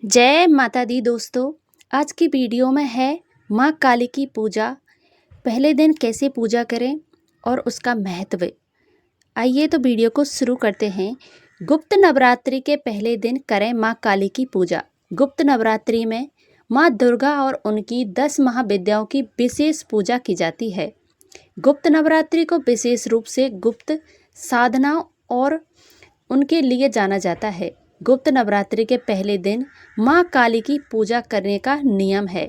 जय माता दी दोस्तों। आज की वीडियो में है माँ काली की पूजा। पहले दिन कैसे पूजा करें और उसका महत्व। आइए तो वीडियो को शुरू करते हैं। गुप्त नवरात्रि के पहले दिन करें माँ काली की पूजा। गुप्त नवरात्रि में माँ दुर्गा और उनकी 10 महाविद्याओं की विशेष पूजा की जाती है। गुप्त नवरात्रि को विशेष रूप से गुप्त साधनाओं और उनके लिए जाना जाता है। गुप्त नवरात्रि के पहले दिन माँ काली की पूजा करने का नियम है।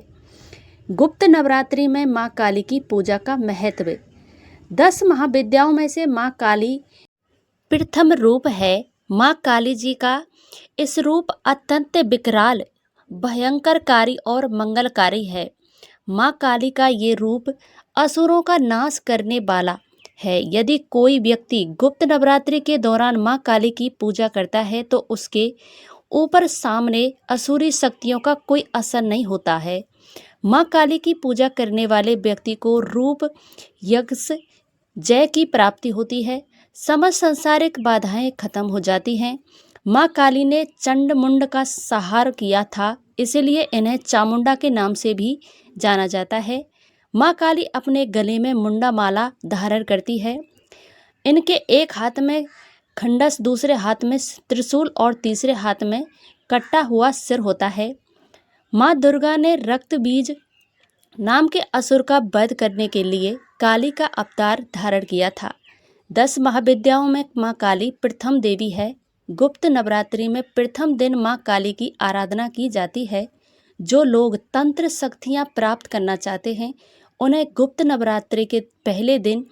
गुप्त नवरात्रि में माँ काली की पूजा का महत्व। 10 महाविद्याओं में से माँ काली प्रथम रूप है। माँ काली जी का इस रूप अत्यंत विकराल, भयंकरकारी और मंगलकारी है। माँ काली का ये रूप असुरों का नाश करने वाला है। यदि कोई व्यक्ति गुप्त नवरात्रि के दौरान माँ काली की पूजा करता है तो उसके ऊपर सामने असुरी शक्तियों का कोई असर नहीं होता है। माँ काली की पूजा करने वाले व्यक्ति को रूप यज्ञ जय की प्राप्ति होती है। समस्त सांसारिक बाधाएं खत्म हो जाती हैं। माँ काली ने चंड मुंड का संहार किया था, इसलिए इन्हें चामुंडा के नाम से भी जाना जाता है। माँ काली अपने गले में मुंडा माला धारण करती है। इनके एक हाथ में खंडस, दूसरे हाथ में त्रिशूल और तीसरे हाथ में कटा हुआ सिर होता है। माँ दुर्गा ने रक्त बीज नाम के असुर का वध करने के लिए काली का अवतार धारण किया था। 10 महाविद्याओं में माँ काली प्रथम देवी है। गुप्त नवरात्रि में प्रथम दिन माँ काली की आराधना की जाती है। जो लोग तंत्र शक्तियाँ प्राप्त करना चाहते हैं उन्हें गुप्त नवरात्रि के पहले दिन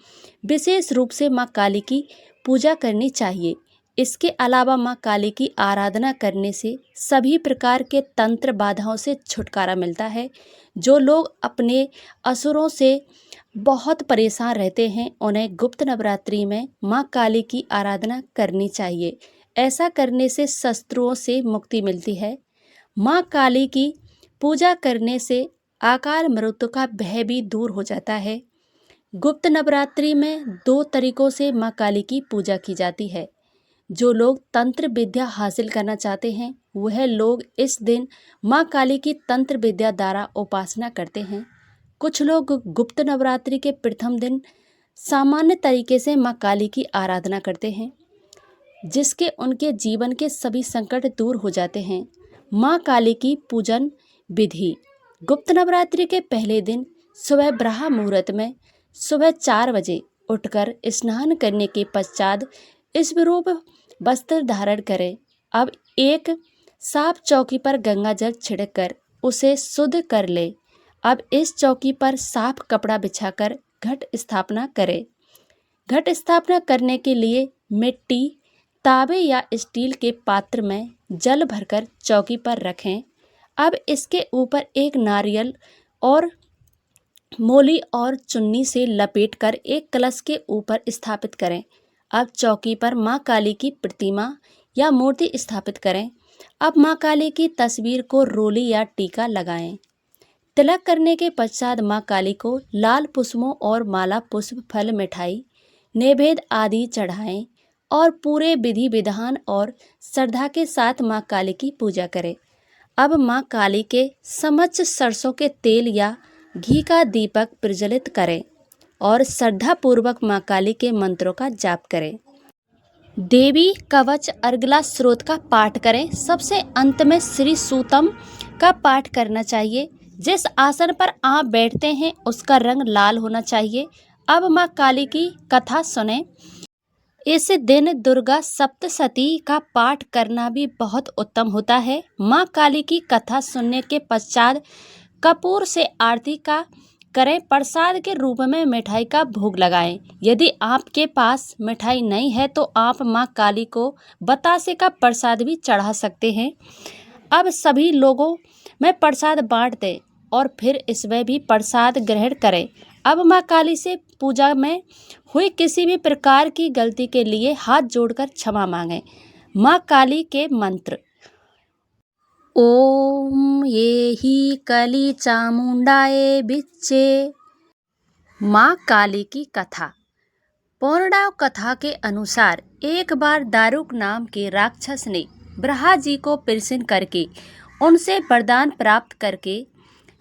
विशेष रूप से माँ काली की पूजा करनी चाहिए। इसके अलावा माँ काली की आराधना करने से सभी प्रकार के तंत्र बाधाओं से छुटकारा मिलता है। जो लोग अपने असुरों से बहुत परेशान रहते हैं उन्हें गुप्त नवरात्रि में माँ काली की आराधना करनी चाहिए। ऐसा करने से शत्रुओं से मुक्ति मिलती है। माँ काली की पूजा करने से अकाल मृत्यु का भय भी दूर हो जाता है। गुप्त नवरात्रि में 2 तरीकों से माँ काली की पूजा की जाती है। जो लोग तंत्र विद्या हासिल करना चाहते हैं वह लोग इस दिन माँ काली की तंत्र विद्या द्वारा उपासना करते हैं। कुछ लोग गुप्त नवरात्रि के प्रथम दिन सामान्य तरीके से माँ काली की आराधना करते हैं, जिसके उनके जीवन के सभी संकट दूर हो जाते हैं। माँ काली की पूजन विधि। गुप्त नवरात्रि के पहले दिन सुबह ब्रह्म मुहूर्त में सुबह 4 बजे उठकर स्नान करने के पश्चात विश्वरूप वस्त्र धारण करें। अब एक साफ चौकी पर गंगा जल छिड़ककर उसे शुद्ध कर ले। अब इस चौकी पर साफ कपड़ा बिछाकर घट स्थापना करें। घट स्थापना करने के लिए मिट्टी, तांबे या स्टील के पात्र में जल भरकर चौकी पर रखें। अब इसके ऊपर एक नारियल और मोली और चुन्नी से लपेटकर एक कलश के ऊपर स्थापित करें। अब चौकी पर माँ काली की प्रतिमा या मूर्ति स्थापित करें। अब माँ काली की तस्वीर को रोली या टीका लगाएं। तिलक करने के पश्चात माँ काली को लाल पुष्पों और माला, पुष्प, फल, मिठाई, नैवेद्य आदि चढ़ाएं और पूरे विधि विधान और श्रद्धा के साथ माँ काली की पूजा करें। अब माँ काली के समक्ष सरसों के तेल या घी का दीपक प्रज्वलित करें और श्रद्धा पूर्वक माँ काली के मंत्रों का जाप करें। देवी कवच अर्गला स्रोत का पाठ करें। सबसे अंत में श्री सूतम का पाठ करना चाहिए। जिस आसन पर आप बैठते हैं उसका रंग लाल होना चाहिए। अब माँ काली की कथा सुने। इस दिन दुर्गा सप्तशती का पाठ करना भी बहुत उत्तम होता है। माँ काली की कथा सुनने के पश्चात कपूर से आरती का करें। प्रसाद के रूप में मिठाई का भोग लगाएं। यदि आपके पास मिठाई नहीं है तो आप माँ काली को बतासे का प्रसाद भी चढ़ा सकते हैं। अब सभी लोगों में प्रसाद बांट दें और फिर इसमें भी प्रसाद ग्रहण करें। अब माँ काली से पूजा में हुई किसी भी प्रकार की गलती के लिए हाथ जोड़कर क्षमा मांगें। माँ काली के मंत्र। ओम ये ही कली चामुंडाए बिच्चे। माँ काली की कथा। पौराणिक कथा के अनुसार एक बार दारुक नाम के राक्षस ने ब्रह्मा जी को प्रसन्न करके उनसे वरदान प्राप्त करके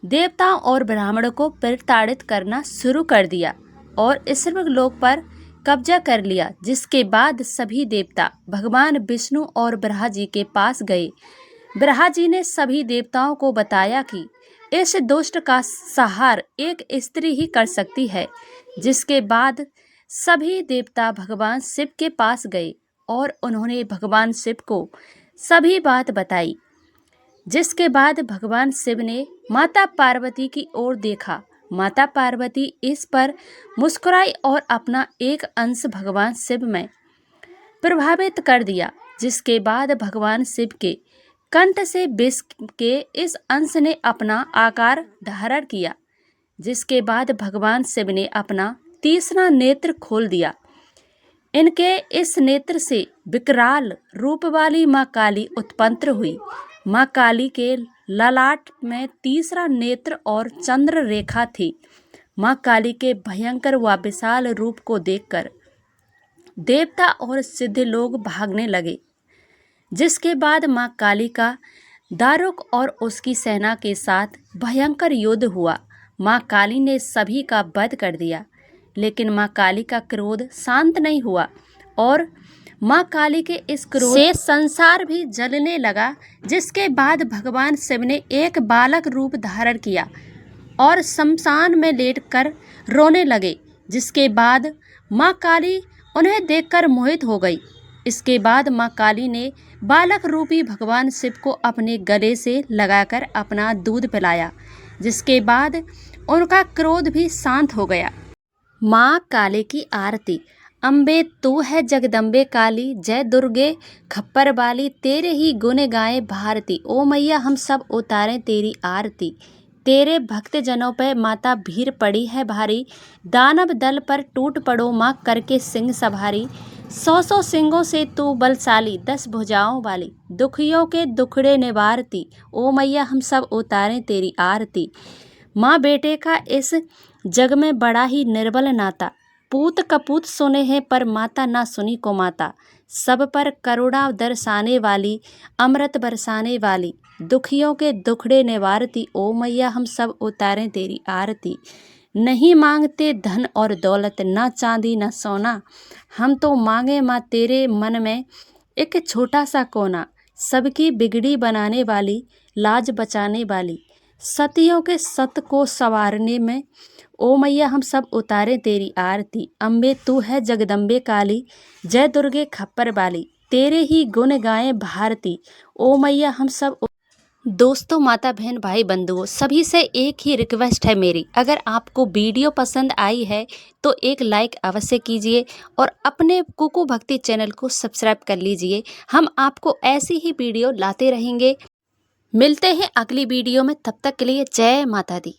देवताओं और ब्राह्मणों को प्रताड़ित करना शुरू कर दिया और स्वर्गलोक पर कब्जा कर लिया। जिसके बाद सभी देवता भगवान विष्णु और ब्रह्मा जी के पास गए। ब्रह्मा जी ने सभी देवताओं को बताया कि इस दुष्ट का संहार एक स्त्री ही कर सकती है। जिसके बाद सभी देवता भगवान शिव के पास गए और उन्होंने भगवान शिव को सभी बात बताई। जिसके बाद भगवान शिव ने माता पार्वती की ओर देखा। माता पार्वती इस पर मुस्कुराई और अपना एक अंश भगवान शिव में प्रभावित कर दिया। जिसके बाद भगवान शिव के कंठ से विष के इस अंश ने अपना आकार धारण किया। जिसके बाद भगवान शिव ने अपना तीसरा नेत्र खोल दिया। इनके इस नेत्र से विकराल रूप वाली माँ काली उत्पन्न हुई। माँ काली के ललाट में तीसरा नेत्र और चंद्र रेखा थी। माँ काली के भयंकर व विशाल रूप को देखकर देवता और सिद्ध लोग भागने लगे। जिसके बाद माँ काली का दारुक और उसकी सेना के साथ भयंकर युद्ध हुआ। माँ काली ने सभी का वध कर दिया, लेकिन माँ काली का क्रोध शांत नहीं हुआ और माँ काली के इस क्रोध से संसार भी जलने लगा। जिसके बाद भगवान शिव ने एक बालक रूप धारण किया और शमशान में लेटकर रोने लगे। जिसके बाद माँ काली उन्हें देखकर मोहित हो गई। इसके बाद माँ काली ने बालक रूपी भगवान शिव को अपने गले से लगाकर अपना दूध पिलाया। जिसके बाद उनका क्रोध भी शांत हो गया। माँ काली की आरती। अम्बे तू है जगदम्बे काली, जय दुर्गे खप्पर वाली, तेरे ही गुण गाए भारती। ओ मैया हम सब उतारें तेरी आरती। तेरे भक्त जनों पे माता भीड़ पड़ी है भारी, दानव दल पर टूट पड़ो माँ करके सिंह सवारी। 100 सिंगों से तू बलशाली, 10 भुजाओं वाली, दुखियों के दुखड़े निवारती। ओ मैया हम सब उतारें तेरी आरती। माँ बेटे का इस जग में बड़ा ही निर्बल नाता, पूत कपूत सुने हैं पर माता ना सुनी को माता। सब पर करुणा दर्शाने वाली, अमृत बरसाने वाली, दुखियों के दुखड़े निवारती। ओ मैया हम सब उतारें तेरी आरती। नहीं मांगते धन और दौलत, ना चांदी ना सोना, हम तो मांगे माँ तेरे मन में एक छोटा सा कोना। सबकी बिगड़ी बनाने वाली, लाज बचाने वाली, सतियों के सत को संवारने में ओ मैया हम सब उतारे तेरी आरती। अम्बे तू है जगदम्बे काली, जय दुर्गे खप्पर वाली, तेरे ही गुण गाएं भारती। ओ मैया हम सब। दोस्तों, माता बहन भाई बंधुओं, सभी से एक ही रिक्वेस्ट है मेरी, अगर आपको वीडियो पसंद आई है तो एक लाइक अवश्य कीजिए और अपने कुकू भक्ति चैनल को सब्सक्राइब कर लीजिए। हम आपको ऐसी ही वीडियो लाते रहेंगे। मिलते हैं अगली वीडियो में, तब तक के लिए जय माता दी।